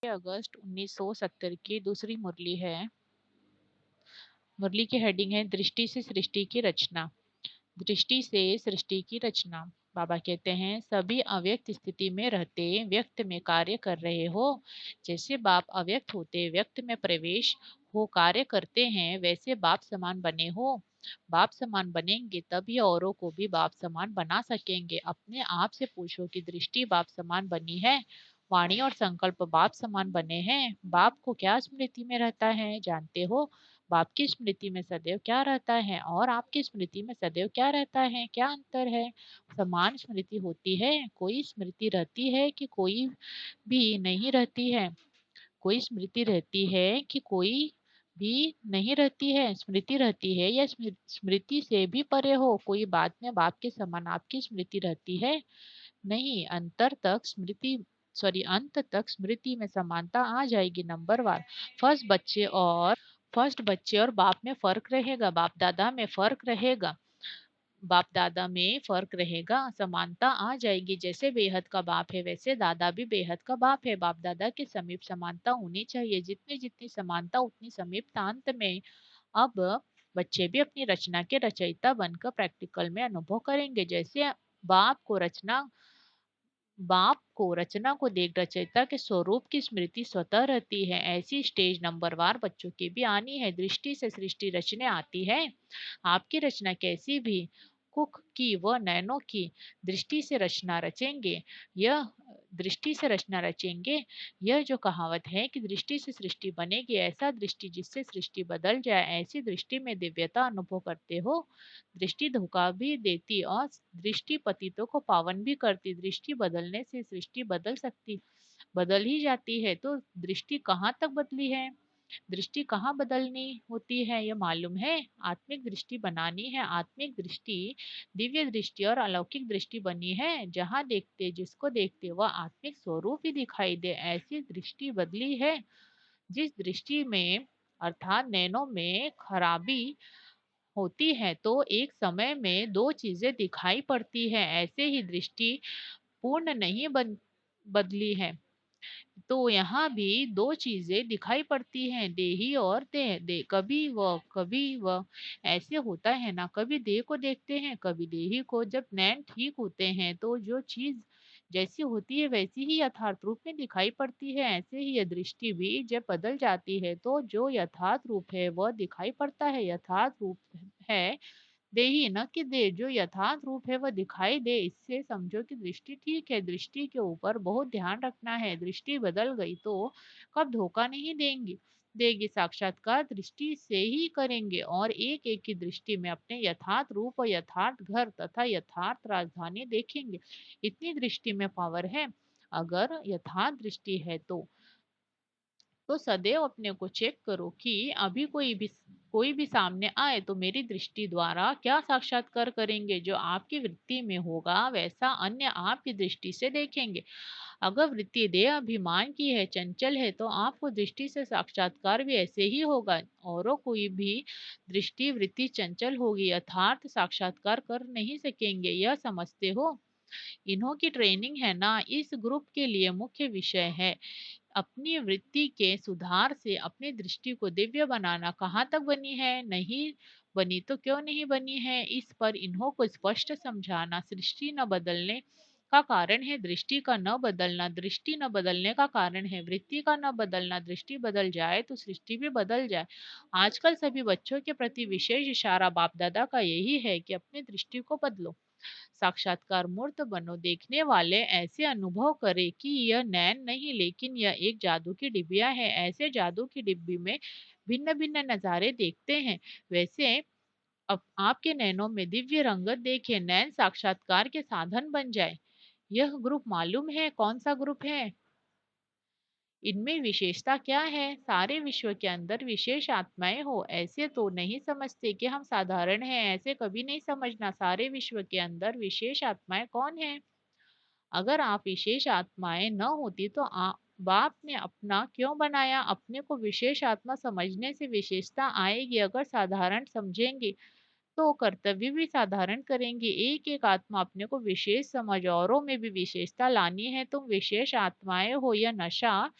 अगस्त 1970 की दूसरी मुरली है। मुरली की हेडिंग है दृष्टि से सृष्टि की रचना। दृष्टि से सृष्टि की रचना। बाबा कहते हैं सभी अव्यक्त स्थिति में रहते व्यक्त में कार्य कर रहे हो। जैसे बाप अव्यक्त होते व्यक्त में प्रवेश हो कार्य करते हैं, वैसे बाप समान बने हो। बाप समान बनेंगे तभी औरों को भी बाप समान बना सकेंगे। अपने आप से पूछो कि दृष्टि बाप समान बनी है, वाणी और संकल्प बाप समान बने हैं। बाप को क्या स्मृति में रहता है जानते हो? बाप की स्मृति में सदैव क्या रहता है और आपकी स्मृति में सदैव क्या रहता है? क्या अंतर है? समान स्मृति होती है। कोई स्मृति रहती है कि कोई भी नहीं रहती है? कोई स्मृति रहती है कि कोई भी नहीं रहती है? स्मृति रहती है या स्मृति से भी परे हो? कोई बात में बाप के समान आपकी स्मृति रहती है? नहीं। अंत तक स्मृति में समानता आ जाएगी। नंबर वन, फर्स्ट बच्चे और बाप में फर्क रहेगा, बाप दादा में फर्क रहेगा। बाप दादा में फर्क रहेगा, समानता आ जाएगी। जैसे बेहद का बाप है वैसे दादा भी बेहद का बाप है। बाप दादा के समीप समानता होनी चाहिए। जितनी जितनी समानता उतनी समीपता। अंत में अब बच्चे भी अपनी रचना के रचयिता बनकर प्रैक्टिकल में अनुभव करेंगे। जैसे बाप को रचना रचना को देख रचयिता के स्वरूप की स्मृति स्वतः रहती है। ऐसी स्टेज नंबरवार बच्चों की भी आनी है। दृष्टि से सृष्टि रचने आती है। आपकी रचना कैसी भी कुक की व नैनो की दृष्टि से रचना रचेंगे। यह दृष्टि से रचना रचेंगे। यह जो कहावत है कि दृष्टि से सृष्टि बनेगी, ऐसा दृष्टि जिससे सृष्टि बदल जाए, ऐसी दृष्टि में दिव्यता अनुभव करते हो। दृष्टि धोखा भी देती और दृष्टि पतितों को पावन भी करती। दृष्टि बदलने से सृष्टि बदल ही जाती है। तो दृष्टि कहाँ तक बदली है? दृष्टि कहाँ बदलनी होती है यह मालूम है? आत्मिक दृष्टि बनानी है। आत्मिक दृष्टि दिव्य दृष्टि और अलौकिक दृष्टि बनी है। जहाँ देखते जिसको देखते वह आत्मिक स्वरूप ही दिखाई दे, ऐसी दृष्टि बदली है। जिस दृष्टि में अर्थात नैनो में खराबी होती है तो एक समय में दो चीजें दिखाई पड़ती है। ऐसे ही दृष्टि पूर्ण नहीं बदली है तो यहाँ भी दो चीजें दिखाई पड़ती हैं, देही और देह। कभी वह ऐसे होता है ना, कभी देह को देखते हैं कभी देही को। जब नैन ठीक होते हैं तो जो चीज जैसी होती है वैसी ही यथार्थ रूप में दिखाई पड़ती है। ऐसे ही यह दृष्टि भी जब बदल जाती है तो जो यथार्थ रूप है वह दिखाई पड़ता है। यथार्थ रूप है देही न कि देह। जो यथार्थ रूप है वह दिखाई दे, इससे समझो कि दृष्टि ठीक है। दृष्टि के ऊपर बहुत ध्यान रखना है। दृष्टि बदल गई तो कब धोखा नहीं देगी। साक्षात्कार दृष्टि से ही करेंगे और एक एक की दृष्टि में अपने यथार्थ रूप और यथार्थ घर तथा यथार्थ राजधानी देखेंगे। इतनी दृष्टि में पावर है। अगर यथार्थ दृष्टि है तो सदैव अपने को चेक करो कि अभी कोई भी सामने आए तो मेरी दृष्टि द्वारा क्या साक्षात्कार करेंगे। जो आपकी वृत्ति में होगा वैसा अन्य आपकी दृष्टि से देखेंगे। अगर वृत्ति देह अभिमान की है, चंचल है, तो आपको दृष्टि से साक्षात्कार भी ऐसे ही होगा। औरों कोई भी दृष्टि वृत्ति चंचल होगी, यथार्थ साक्षात्कार कर नहीं सकेंगे। यह समझते हो? इन्हों की ट्रेनिंग है ना, इस ग्रुप के लिए मुख्य विषय है अपनी वृत्ति के सुधार से अपनी दृष्टि को दिव्य बनाना। कहाँ तक बनी है? नहीं बनी तो क्यों नहीं बनी है, इस पर इन्हों को स्पष्ट समझाना। सृष्टि न बदलने का कारण है दृष्टि का न बदलना, दृष्टि न बदलने का कारण है वृत्ति का न बदलना। दृष्टि बदल जाए तो सृष्टि भी बदल जाए। आजकल सभी बच्चों के प्रति विशेष इशारा बाप दादा का यही है कि अपनी दृष्टि को बदलो, साक्षात्कार मूर्त बनो। देखने वाले ऐसे अनुभव करे कि यह नैन नहीं लेकिन यह एक जादू की डिबिया है। ऐसे जादू की डिब्बी में भिन्न भिन्न नजारे देखते हैं, वैसे अब आपके नैनों में दिव्य रंगत देखे। नैन साक्षात्कार के साधन बन जाए। यह ग्रुप मालूम है कौन सा ग्रुप है? इनमें विशेषता क्या है? सारे विश्व के अंदर विशेष आत्माएं हो ऐसे तो नहीं समझते कि हम साधारण हैं, ऐसे कभी नहीं समझना। सारे विश्व के अंदर विशेष आत्माएं कौन है? अगर आप विशेष आत्माएं न होती तो बाप ने अपना क्यों बनाया? अपने को विशेष आत्मा समझने से विशेषता आएगी। अगर साधारण समझेंगे तो कर्तव्य भी साधारण करेंगे। एक एक आत्मा अपने को विशेष समझ, औरों में भी विशेषता लानी है। तुम विशेष आत्माएं हो। यह नशा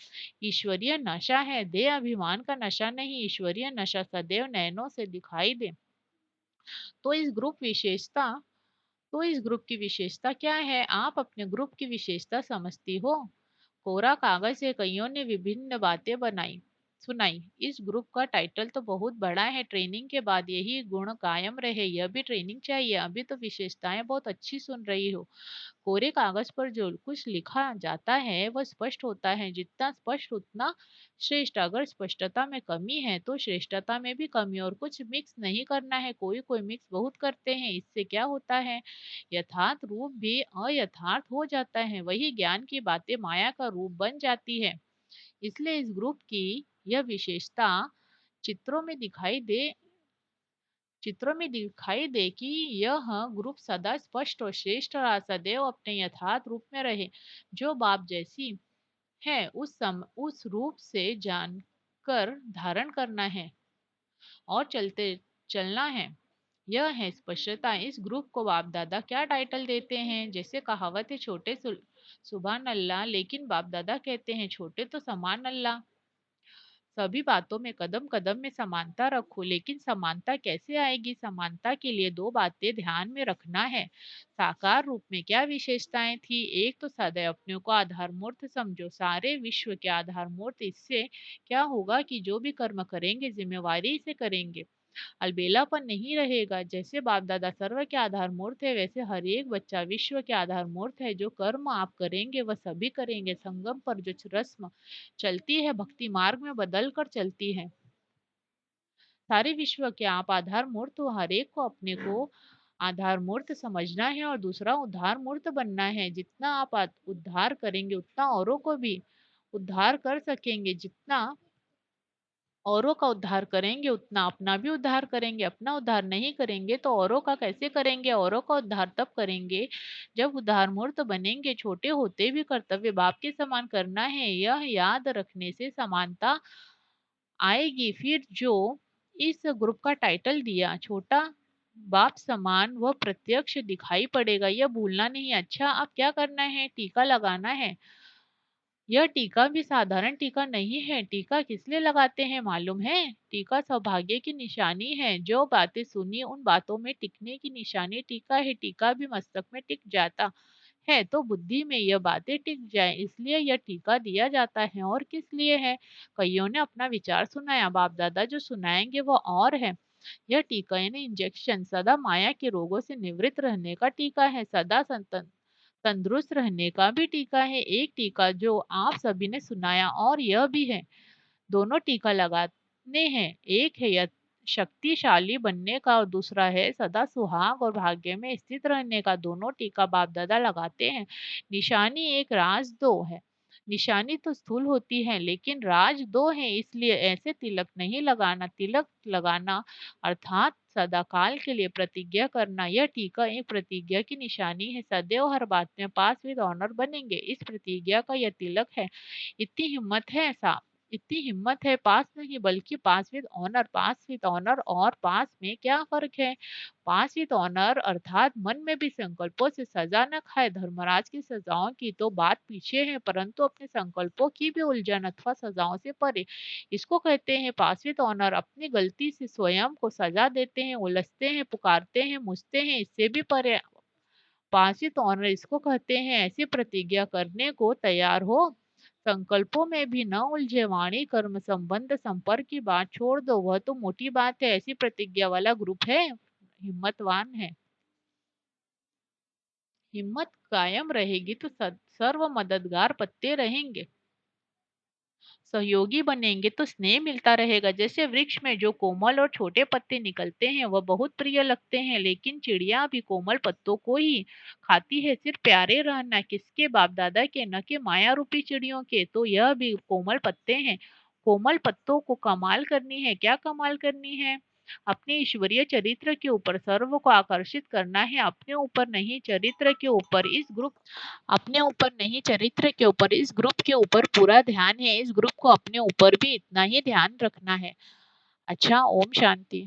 ईश्वरीय नशा है, देह अभिमान का नशा नहीं। ईश्वरीय नशा सदैव नयनों से दिखाई दे। तो इस ग्रुप विशेषता तो इस ग्रुप की विशेषता क्या है? आप अपने ग्रुप की विशेषता समझती हो? कोरा कागज से कईयों ने विभिन्न बातें सुनाई। इस ग्रुप का टाइटल तो बहुत बड़ा है। ट्रेनिंग के बाद यही गुण कायम रहे, यह भी ट्रेनिंग चाहिए। अभी तो विशेषताएं बहुत अच्छी सुन रही हो। कोरे कागज पर जो कुछ लिखा जाता है वह स्पष्ट होता है। जितना स्पष्ट उतना श्रेष्ठ। अगर स्पष्टता में कमी है तो श्रेष्ठता में भी कमी। और कुछ मिक्स नहीं करना है। कोई कोई मिक्स बहुत करते हैं। इससे क्या होता है? यथार्थ रूप भी अयथार्थ हो जाता है। वही ज्ञान की बातें माया का रूप बन जाती है। इसलिए इस ग्रुप की यह विशेषता चित्रों में दिखाई दे चित्रों में दिखाई दे कि यह ग्रुप सदा स्पष्ट और श्रेष्ठ और सदैव अपने यथार्थ रूप में रहे। जो बाप जैसी है उस रूप से जानकर धारण करना है और चलते चलना है। यह है स्पष्टता। इस ग्रुप को बाप दादा क्या टाइटल देते हैं? जैसे कहावत है, छोटे सुभान अल्लाह, लेकिन बाप दादा कहते हैं छोटे तो समान अल्लाह। सभी बातों में कदम कदम में समानता रखो। लेकिन समानता कैसे आएगी? समानता के लिए दो बातें ध्यान में रखना है। साकार रूप में क्या विशेषताएं थी? एक तो सदैव अपने को आधार मूर्त समझो, सारे विश्व के आधार मूर्त। इससे क्या होगा कि जो भी कर्म करेंगे जिम्मेवारी से करेंगे, अलबेलापन नहीं रहेगा। जैसे बाप दादा सर्व के आधार मूर्त है, वैसे हर एक बच्चा विश्व के आधार मूर्त है। जो कर्म आप करेंगे वह सभी करेंगे। संगम पर जो रस्म चलती है भक्ति मार्ग में बदल कर चलती है। सारे विश्व के आप आधार मूर्त हो। हर एक को अपने को आधार मूर्त समझना है और दूसरा उद्धार मूर्त बनना है। जितना आप उद्धार करेंगे उतना औरों को भी उद्धार कर सकेंगे। जितना औरों का उद्धार करेंगे उतना अपना भी उद्धार करेंगे। अपना उद्धार नहीं करेंगे तो औरों का कैसे करेंगे? औरों का उद्धार तब करेंगे जब उद्धार मूर्त बनेंगे। छोटे होते भी कर्तव्य बाप के समान करना है, यह याद रखने से समानता आएगी। फिर जो इस ग्रुप का टाइटल दिया, छोटा बाप समान, वह प्रत्यक्ष दिखाई पड़ेगा। यह भूलना नहीं। अच्छा, अब क्या करना है? टीका लगाना है। यह टीका भी साधारण टीका नहीं है। टीका किस लिए लगाते हैं मालूम है? टीका सौभाग्य की निशानी है। जो बातें सुनी उन बातों में टिकने की निशानी टीका है। टीका भी मस्तक में टिक जाता है तो बुद्धि में यह बातें टिक जाए, इसलिए यह टीका दिया जाता है। और किस लिए है? कईयों ने अपना विचार सुनाया, बाप दादा जो सुनाएंगे वो और है। यह टीका यानी इंजेक्शन सदा माया के रोगों से निवृत्त रहने का टीका है। सदा संतन तंदुरुस्त रहने का भी टीका है। एक टीका जो आप सभी ने सुनाया और यह भी है। दोनों टीका लगाने हैं। एक है यह शक्तिशाली बनने का और दूसरा है सदा सुहाग और भाग्य में स्थित रहने का। दोनों टीका बाप दादा लगाते हैं। निशानी एक, राज दो है। निशानी तो स्थूल होती है लेकिन राज दो है, इसलिए ऐसे तिलक नहीं लगाना। तिलक लगाना अर्थात सदा काल के लिए प्रतिज्ञा करना। यह टीका एक प्रतिज्ञा की निशानी है। सदैव हर बात में पास विद ऑनर बनेंगे, इस प्रतिज्ञा का यह तिलक है। इतनी हिम्मत है ऐसा इतनी हिम्मत है, पास नहीं बल्कि pass with honour. Pass with honour और पास में क्या फर्क है? पास विद ऑनर अर्थात मन में भी संकल्पों से सजा न खाए। धर्मराज की सजाओं की तो बात पीछे है, परंतु अपने संकल्पों की भी उलझन अथवा सजाओं से परे। इसको कहते हैं पास विद ऑनर। अपनी गलती से स्वयं को सजा देते हैं, उलझते हैं, पुकारते हैं, मुझते हैं, इससे भी परे। पास विद ऑनर इसको कहते हैं ऐसी प्रतिज्ञा करने को तैयार हो, संकल्पों में भी न उलझे। वाणी कर्म संबंध संपर्क की बात छोड़ दो, वह तो मोटी बात है। ऐसी प्रतिज्ञा वाला ग्रुप है, हिम्मतवान है। हिम्मत कायम रहेगी तो सर्व मददगार पत्ते रहेंगे, सहयोगी बनेंगे तो स्नेह मिलता रहेगा। जैसे वृक्ष में जो कोमल और छोटे पत्ते निकलते हैं वह बहुत प्रिय लगते हैं, लेकिन चिड़िया भी कोमल पत्तों को ही खाती है। सिर्फ प्यारे रहना किसके? बाप दादा के, न कि माया रूपी चिड़ियों के। तो यह भी कोमल पत्ते हैं। कोमल पत्तों को कमाल करनी है। क्या कमाल करनी है? अपने ईश्वरीय चरित्र के ऊपर सर्व को आकर्षित करना है, अपने ऊपर नहीं चरित्र के ऊपर। अपने ऊपर नहीं चरित्र के ऊपर। इस ग्रुप के ऊपर पूरा ध्यान है। इस ग्रुप को अपने ऊपर भी इतना ही ध्यान रखना है। अच्छा, ओम शांति।